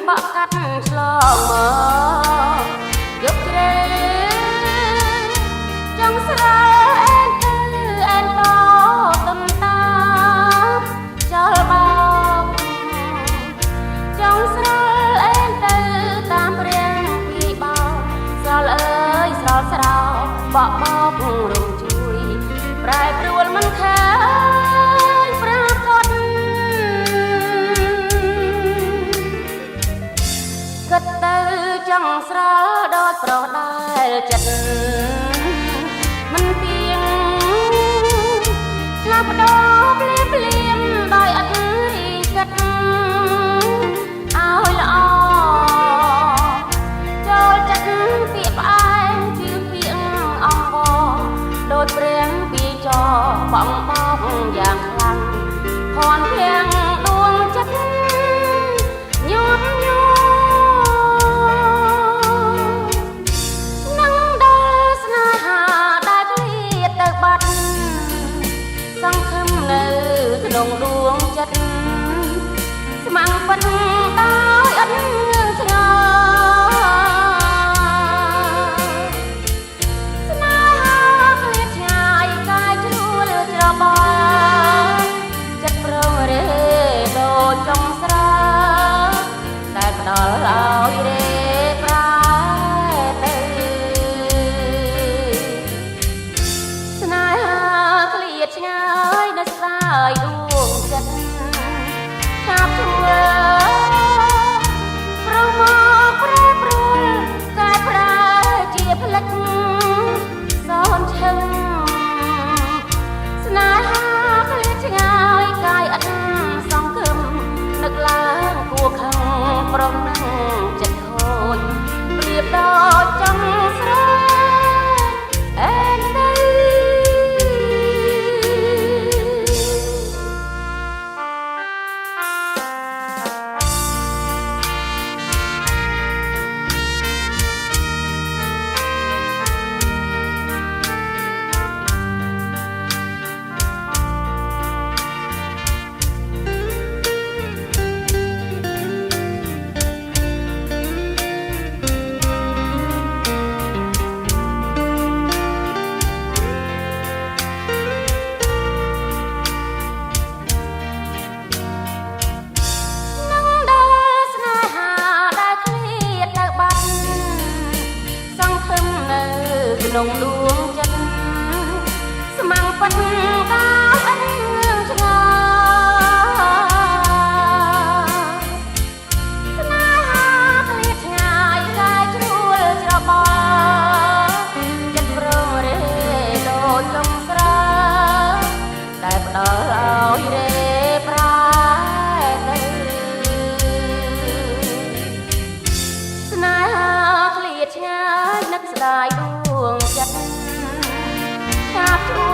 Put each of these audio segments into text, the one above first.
បកកាត់ឆ្លងមកយកជ្រៅចង់ស្រែអែនតតំតាចលបោកចង់ស្រែអែនទៅតាមព្រះពីបោកស្រលអើយស្រលស្រោបកបោករំជួយប្រែប្រួលមិនខានប្រកបគិតទៅចង់ស្រលដោយប្រុសដែលចិត្តមិនទៀងផ្លាស់ប្ដូរភ្លាមដោយអត់រីគិតឲ្យល្អចូលចិត្តពាក្យផ្អែមជឿពាក្យអង្វរដូចព្រះពីចបងបោកយ៉ាងខ្លាំងភ័ន្តភាំងដួងចិត្តញាប់ញ័រនឹងដល់ស្នេហាដែលឃ្លាតទៅបាត់សង្ឃឹមនៅក្នុងដួងចិត្តស្មាំងពិតដោយអត់ងឿងឆ្ងល់ស្នេហាឃ្លាតឆ្ងាយកាយជ្រួលច្របល់ចិត្តប្រងរេដូចចុងស្រែដែលផ្ដល់ឲ្យរេប្រែទៅស្នេហាឃ្លាតឆ្ងាយនៅស្ដាយដួងចិត្តឆាប់ឈ្មោះប្រមកប្រែប្រួលកែប្រែជាផ្លិចសនឈឹងស្នេហាឃ្លាតឆ្ងាយកាយអត់សង្ឃឹមនឹកឡើងគួរខឹងប្រំនឹងចិត្តខូចប្រៀបដូចចង់ស្រែអែនទៅក្នុងដួងចិត្តស្មាំងពិតដោយអត់ងឿងឆ្ងល់ស្នេហាឃ្លាតឆ្ងាយកាយជ្រួលច្របល់ចិត្តប្រងរេដូចចុងស្រែដែលផ្ដល់ឲ្យរេប្រែទៅស្នេហាឃ្លាតឆ្ងាយនឹកស្ដាយដួងចិត្តឆាប់ជួ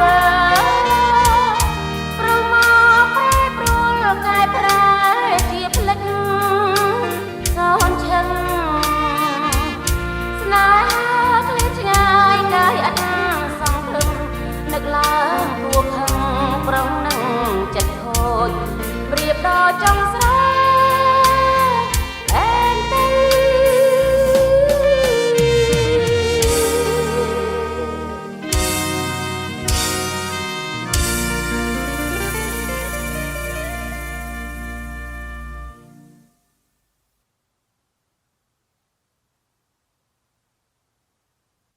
ប្រមកប្រែប្រួលកែប្រែជាផ្លិចសនឈឹងស្នេហាឃ្លាតឆ្ងាយកាយអត់សង្ឃឹមនឹកឡើងគួរខឹងប្រំនឹងចិត្តខូចប្រៀបដល់ចង់